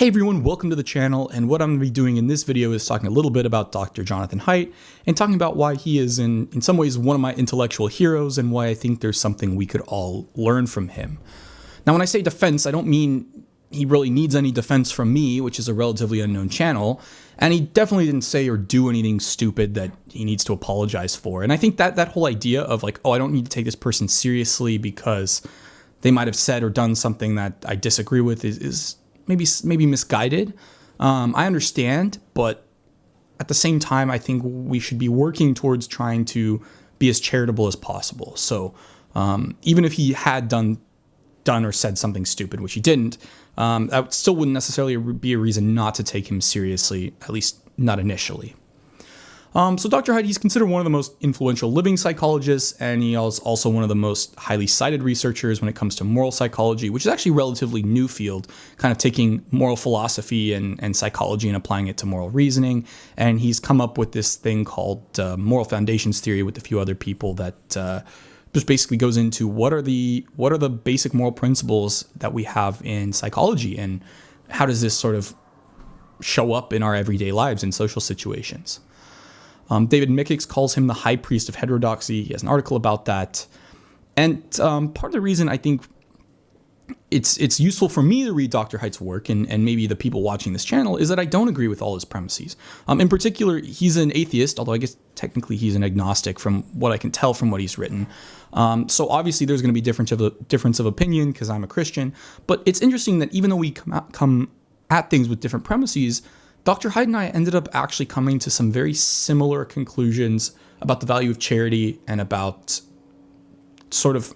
Hey everyone, welcome to the channel, and what I'm going to be doing in this video is talking a little bit about Dr. Jonathan Haidt and talking about why he is in some ways one of my intellectual heroes and why I think there's something we could all learn from him. Now when I say defense, I don't mean he really needs any defense from me, which is a relatively unknown channel, and he definitely didn't say or do anything stupid that he needs to apologize for. And I think that whole idea of like, oh, I don't need to take this person seriously because they might have said or done something that I disagree with is maybe misguided. I understand, but at the same time, I think we should be working towards trying to be as charitable as possible. So even if he had done or said something stupid, which he didn't, that still wouldn't necessarily be a reason not to take him seriously, at least not initially. So Dr. Haidt, he's considered one of the most influential living psychologists, and he is also one of the most highly cited researchers when it comes to moral psychology, which is actually a relatively new field, kind of taking moral philosophy and psychology and applying it to moral reasoning. And he's come up with this thing called moral foundations theory with a few other people that just basically goes into what are the basic moral principles that we have in psychology, and how does this sort of show up in our everyday lives in social situations. David Mickix calls him the high priest of heterodoxy. He has an article about that. And part of the reason I think it's useful for me to read Dr. Haidt's work and maybe the people watching this channel is that I don't agree with all his premises. In particular, he's an atheist, although I guess technically he's an agnostic from what I can tell from what he's written. So obviously there's going to be difference of opinion because I'm a Christian. But it's interesting that even though we come at things with different premises, Dr. Haidt and I ended up actually coming to some very similar conclusions about the value of charity and about sort of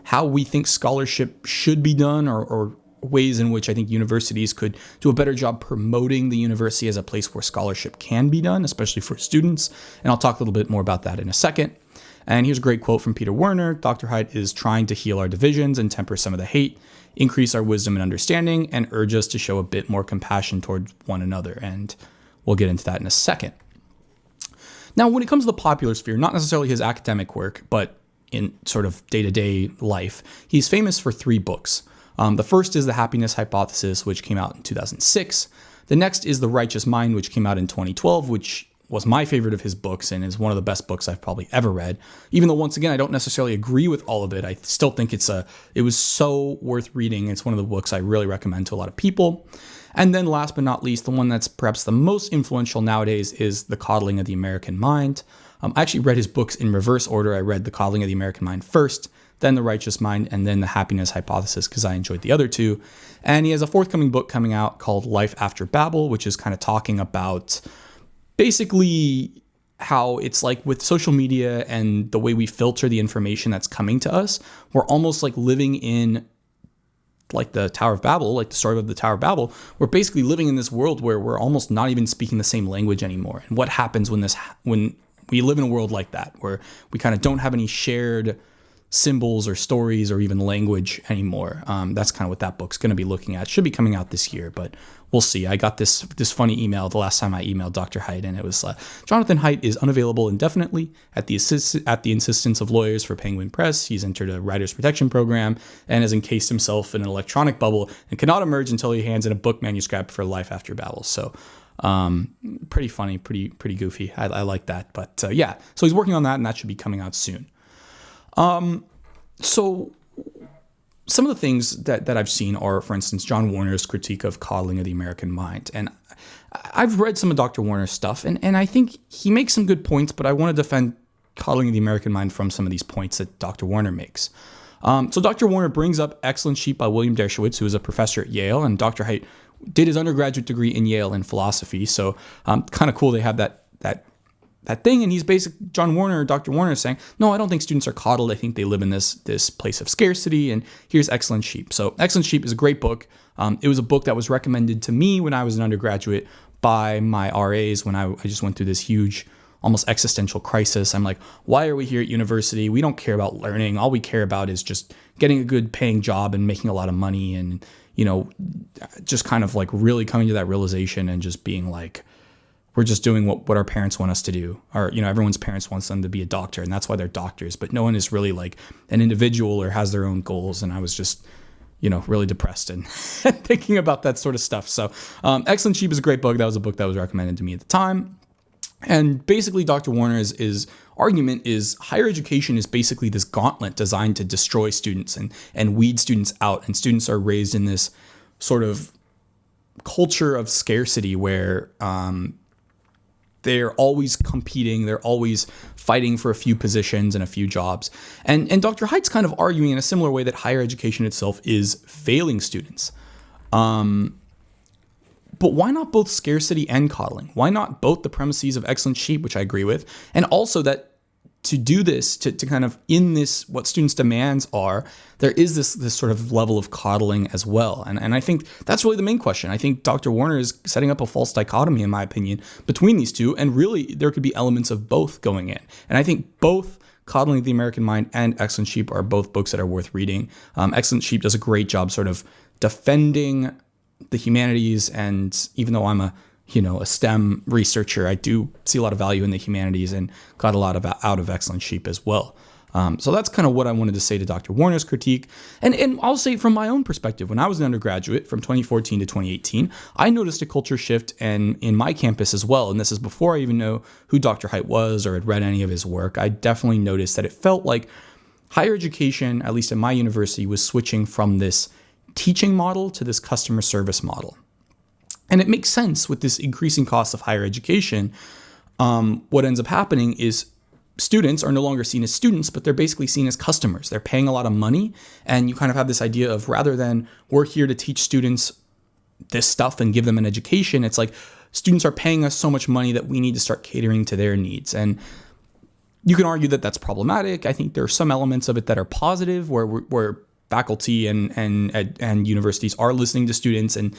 how we think scholarship should be done, or ways in which I think universities could do a better job promoting the university as a place where scholarship can be done, especially for students. And I'll talk a little bit more about that in a second. And here's a great quote from Peter Werner. Dr. Haidt is trying to heal our divisions and temper some of the hate, increase our wisdom and understanding, and urge us to show a bit more compassion toward one another. And we'll get into that in a second. Now, when it comes to the popular sphere, not necessarily his academic work, but in sort of day-to-day life, he's famous for 3 books. The first is The Happiness Hypothesis, which came out in 2006. The next is The Righteous Mind, which came out in 2012, which was my favorite of his books and is one of the best books I've probably ever read. Even though, once again, I don't necessarily agree with all of it, I still think it was so worth reading. It's one of the books I really recommend to a lot of people. And then last but not least, the one that's perhaps the most influential nowadays is The Coddling of the American Mind. I actually read his books in reverse order. I read The Coddling of the American Mind first, then The Righteous Mind, and then The Happiness Hypothesis because I enjoyed the other two. And he has a forthcoming book coming out called Life After Babel, which is kind of talking about basically how it's like with social media and the way we filter the information that's coming to us, we're almost like living in like the Tower of Babel, like the story of the Tower of Babel. We're basically living in this world where we're almost not even speaking the same language anymore. And what happens when we live in a world like that, where we kind of don't have any shared symbols or stories or even language anymore. That's kind of what that book's going to be looking at. It should be coming out this year, but we'll see. I got this funny email the last time I emailed Dr. Haidt, and it was Jonathan Haidt is unavailable indefinitely at the insistence of lawyers for Penguin Press. He's entered a writer's protection program and has encased himself in an electronic bubble and cannot emerge until he hands in a book manuscript for Life After Babel. So pretty funny, pretty goofy. I like that. But yeah, so he's working on that, and that should be coming out soon. So some of the things that I've seen are, for instance, John Warner's critique of Coddling of the American Mind. And I've read some of Dr. Warner's stuff, and I think he makes some good points, but I want to defend Coddling of the American Mind from some of these points that Dr. Warner makes. So Dr. Warner brings up Excellent Sheep by William Dershowitz, who is a professor at Yale, and Dr. Haidt did his undergraduate degree in Yale in philosophy. So kind of cool they have that thing, and he's Dr. Warner is saying, no, I don't think students are coddled. I think they live in this place of scarcity, and here's Excellent Sheep. So Excellent Sheep is a great book. It was a book that was recommended to me when I was an undergraduate by my RAs when I just went through this huge, almost existential crisis. I'm like, why are we here at university? We don't care about learning. All we care about is just getting a good paying job and making a lot of money, and, just kind of like really coming to that realization and just being like, we're just doing what our parents want us to do. Or, everyone's parents wants them to be a doctor, and that's why they're doctors. But no one is really like an individual or has their own goals. And I was just, really depressed and thinking about that sort of stuff. So Excellent Sheep is a great book. That was a book that was recommended to me at the time. And basically Dr. Warner's argument is higher education is basically this gauntlet designed to destroy students and weed students out. And students are raised in this sort of culture of scarcity where they're always competing, they're always fighting for a few positions and a few jobs. And Dr. Haidt's kind of arguing in a similar way that higher education itself is failing students. But why not both scarcity and coddling? Why not both the premises of Excellent Sheep, which I agree with, and also that to do this, to kind of in this, what students' demands are, there is this sort of level of coddling as well. And I think that's really the main question. I think Dr. Warner is setting up a false dichotomy, in my opinion, between these two. And really, there could be elements of both going in. And I think both Coddling the American Mind and Excellent Sheep are both books that are worth reading. Excellent Sheep does a great job sort of defending the humanities. And even though I'm a STEM researcher, I do see a lot of value in the humanities and got a lot of out of Excellent Sheep as well. So that's kind of what I wanted to say to Dr. Warner's critique. And I'll say from my own perspective, when I was an undergraduate from 2014 to 2018, I noticed a culture shift in my campus as well. And this is before I even know who Dr. Haidt was or had read any of his work. I definitely noticed that it felt like higher education, at least at my university, was switching from this teaching model to this customer service model. And it makes sense with this increasing cost of higher education. What ends up happening is students are no longer seen as students, but they're basically seen as customers. They're paying a lot of money. And you kind of have this idea of rather than we're here to teach students this stuff and give them an education, it's like students are paying us so much money that we need to start catering to their needs. And you can argue that that's problematic. I think there are some elements of it that are positive where faculty and universities are listening to students and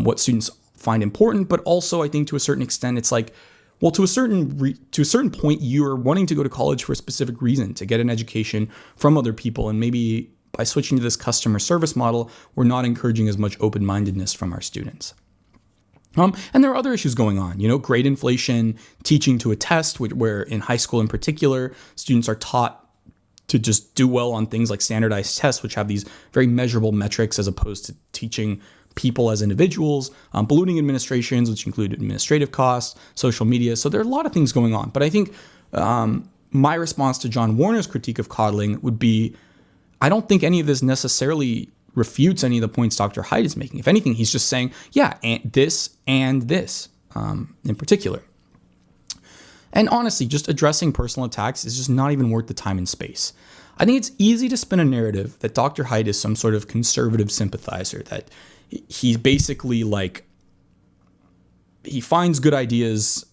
what students find important, but also I think to a certain extent it's like, well, to a certain point, you're wanting to go to college for a specific reason, to get an education from other people, and maybe by switching to this customer service model, we're not encouraging as much open-mindedness from our students. And there are other issues going on, grade inflation, teaching to a test, where in high school in particular, students are taught to just do well on things like standardized tests, which have these very measurable metrics as opposed to teaching people as individuals, ballooning administrations, which include administrative costs, social media. So there are a lot of things going on. But I think my response to John Warner's critique of coddling would be, I don't think any of this necessarily refutes any of the points Dr. Haidt is making. If anything, he's just saying, yeah, and this in particular. And honestly, just addressing personal attacks is just not even worth the time and space. I think it's easy to spin a narrative that Dr. Haidt is some sort of conservative sympathizer, that he's basically like, he finds good ideas,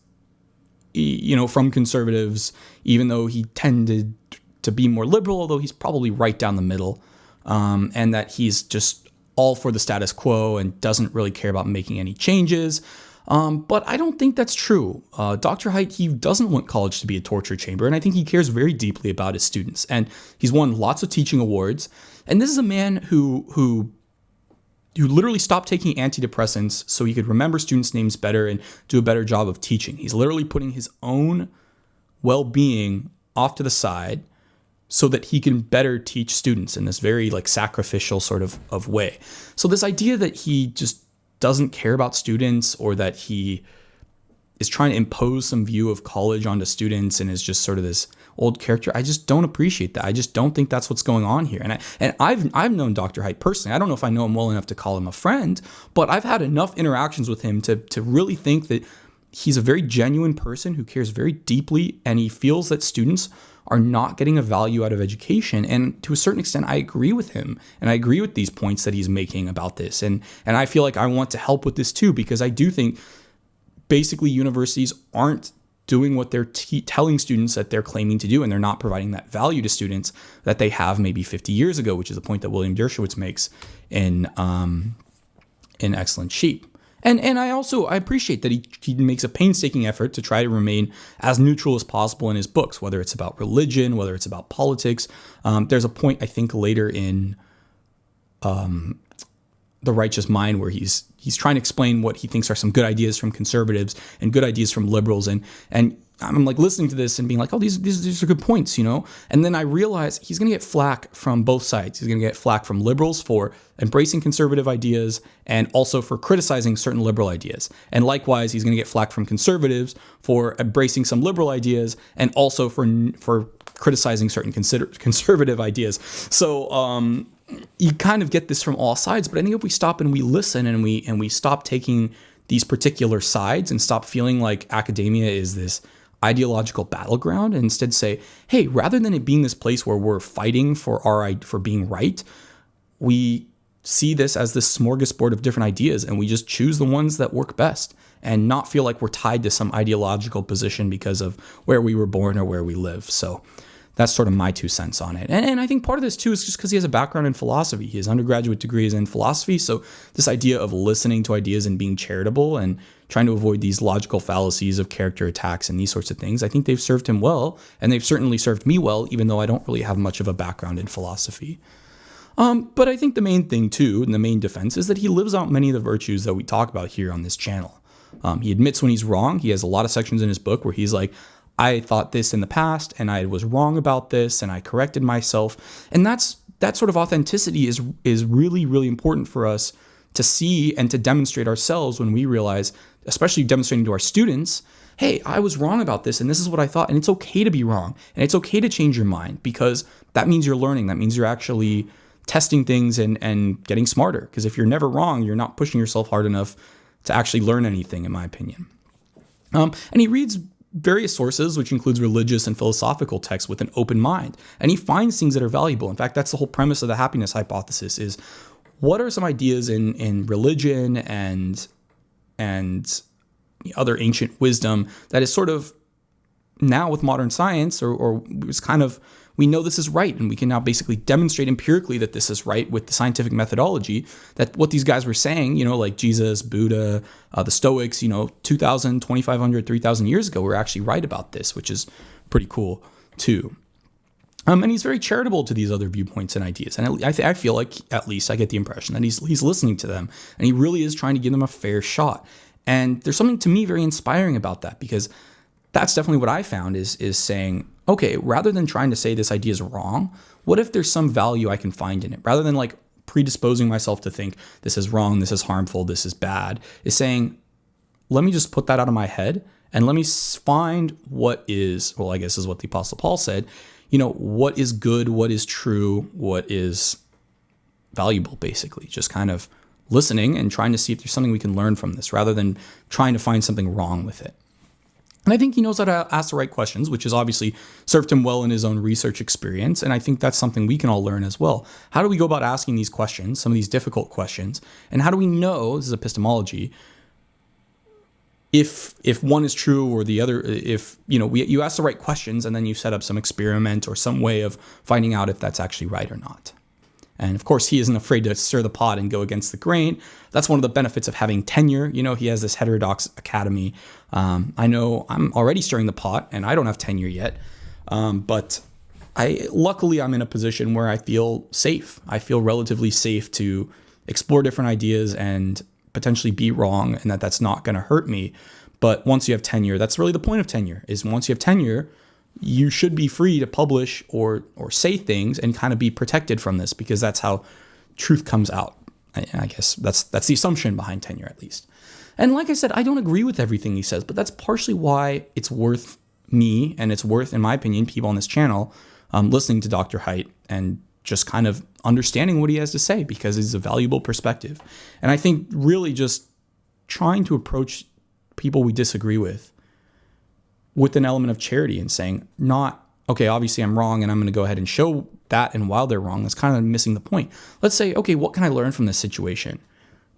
from conservatives, even though he tended to be more liberal, although he's probably right down the middle, and that he's just all for the status quo and doesn't really care about making any changes. But I don't think that's true. Dr. Haidt, he doesn't want college to be a torture chamber, and I think he cares very deeply about his students. And he's won lots of teaching awards. And this is a man who literally stopped taking antidepressants so he could remember students' names better and do a better job of teaching. He's literally putting his own well-being off to the side so that he can better teach students in this very sacrificial sort of way. So this idea that he just doesn't care about students, or that he is trying to impose some view of college onto students and is just sort of this old character, I just don't appreciate that. I just don't think that's what's going on here. And I've known Dr. Haidt personally. I don't know if I know him well enough to call him a friend, but I've had enough interactions with him to really think that he's a very genuine person who cares very deeply, and he feels that students are not getting a value out of education. And to a certain extent, I agree with him. And I agree with these points that he's making about this. And I feel like I want to help with this too, because I do think basically universities aren't doing what they're telling students that they're claiming to do, and they're not providing that value to students that they have maybe 50 years ago, which is the point that William Dershowitz makes in Excellent Sheep. And I appreciate that he makes a painstaking effort to try to remain as neutral as possible in his books, whether it's about religion, whether it's about politics. There's a point, I think, later in The Righteous Mind where he's trying to explain what he thinks are some good ideas from conservatives and good ideas from liberals. And I'm like listening to this and being like, oh, these are good points, And then I realize he's going to get flack from both sides. He's going to get flack from liberals for embracing conservative ideas and also for criticizing certain liberal ideas. And likewise, he's going to get flack from conservatives for embracing some liberal ideas and also for criticizing certain conservative ideas. So you kind of get this from all sides. But I think if we stop and we listen and we stop taking these particular sides and stop feeling like academia is this ideological battleground and instead say, hey, rather than it being this place where we're fighting for being right, we see this as this smorgasbord of different ideas and we just choose the ones that work best and not feel like we're tied to some ideological position because of where we were born or where we live. So that's sort of my 2 cents on it. And I think part of this too is just because he has a background in philosophy. His undergraduate degree is in philosophy. So this idea of listening to ideas and being charitable and trying to avoid these logical fallacies of character attacks and these sorts of things, I think they've served him well. And they've certainly served me well, even though I don't really have much of a background in philosophy. But I think the main thing too, and the main defense, is that he lives out many of the virtues that we talk about here on this channel. He admits when he's wrong. He has a lot of sections in his book where he's like, I thought this in the past and I was wrong about this and I corrected myself. And that sort of authenticity is really, really important for us to see and to demonstrate ourselves when we realize, especially demonstrating to our students, hey, I was wrong about this and this is what I thought. And it's okay to be wrong. And it's okay to change your mind because that means you're learning. That means you're actually testing things and getting smarter. Because if you're never wrong, you're not pushing yourself hard enough to actually learn anything, in my opinion. And he reads various sources, which includes religious and philosophical texts, with an open mind. And he finds things that are valuable. In fact, that's the whole premise of the happiness hypothesis is what are some ideas in religion and other ancient wisdom that is sort of now with modern science or it's kind of, we know this is right. And we can now basically demonstrate empirically that this is right with the scientific methodology, that what these guys were saying, like Jesus, Buddha, the Stoics, 2,000, 2,500, 3,000 years ago, were actually right about this, which is pretty cool too. And he's very charitable to these other viewpoints and ideas. And I feel like, at least I get the impression that he's listening to them and he really is trying to give them a fair shot. And there's something to me very inspiring about that, because that's definitely what I found is saying, okay, rather than trying to say this idea is wrong, what if there's some value I can find in it? Rather than like predisposing myself to think this is wrong, this is harmful, this is bad, is saying, let me just put that out of my head and let me find what is, well, I guess is what the Apostle Paul said, what is good, what is true, what is valuable, basically. Just kind of listening and trying to see if there's something we can learn from this rather than trying to find something wrong with it. And I think he knows how to ask the right questions, which has obviously served him well in his own research experience. And I think that's something we can all learn as well. How do we go about asking these questions, some of these difficult questions? And how do we know, this is epistemology, if one is true or the other, if, you ask the right questions and then you set up some experiment or some way of finding out if that's actually right or not. And of course, he isn't afraid to stir the pot and go against the grain. That's one of the benefits of having tenure. He has this heterodox academy. I know I'm already stirring the pot and I don't have tenure yet. But luckily I'm in a position where I feel safe. I feel relatively safe to explore different ideas and potentially be wrong, and that's not going to hurt me. But once you have tenure, that's really the point of tenure, is once you have tenure, you should be free to publish or say things and kind of be protected from this, because that's how truth comes out. I guess that's the assumption behind tenure, at least. And like I said, I don't agree with everything he says, but that's partially why it's worth me, and it's worth, in my opinion, people on this channel listening to Dr. Haidt and just kind of understanding what he has to say, because it's a valuable perspective. And I think really just trying to approach people we disagree with an element of charity and saying, not, okay, obviously I'm wrong and I'm going to go ahead and show that, and while they're wrong, that's kind of missing the point. Let's say, okay, what can I learn from this situation?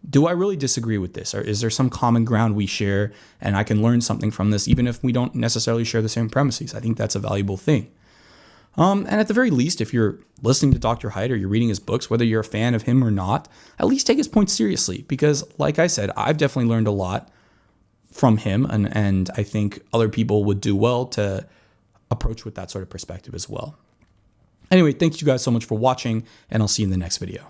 Do I really disagree with this? Or is there some common ground we share and I can learn something from this, even if we don't necessarily share the same premises? I think that's a valuable thing. And at the very least, if you're listening to Dr. Haidt or you're reading his books, whether you're a fan of him or not, at least take his points seriously, because like I said, I've definitely learned a lot from him, and I think other people would do well to approach with that sort of perspective as well. Anyway, thank you guys so much for watching, and I'll see you in the next video.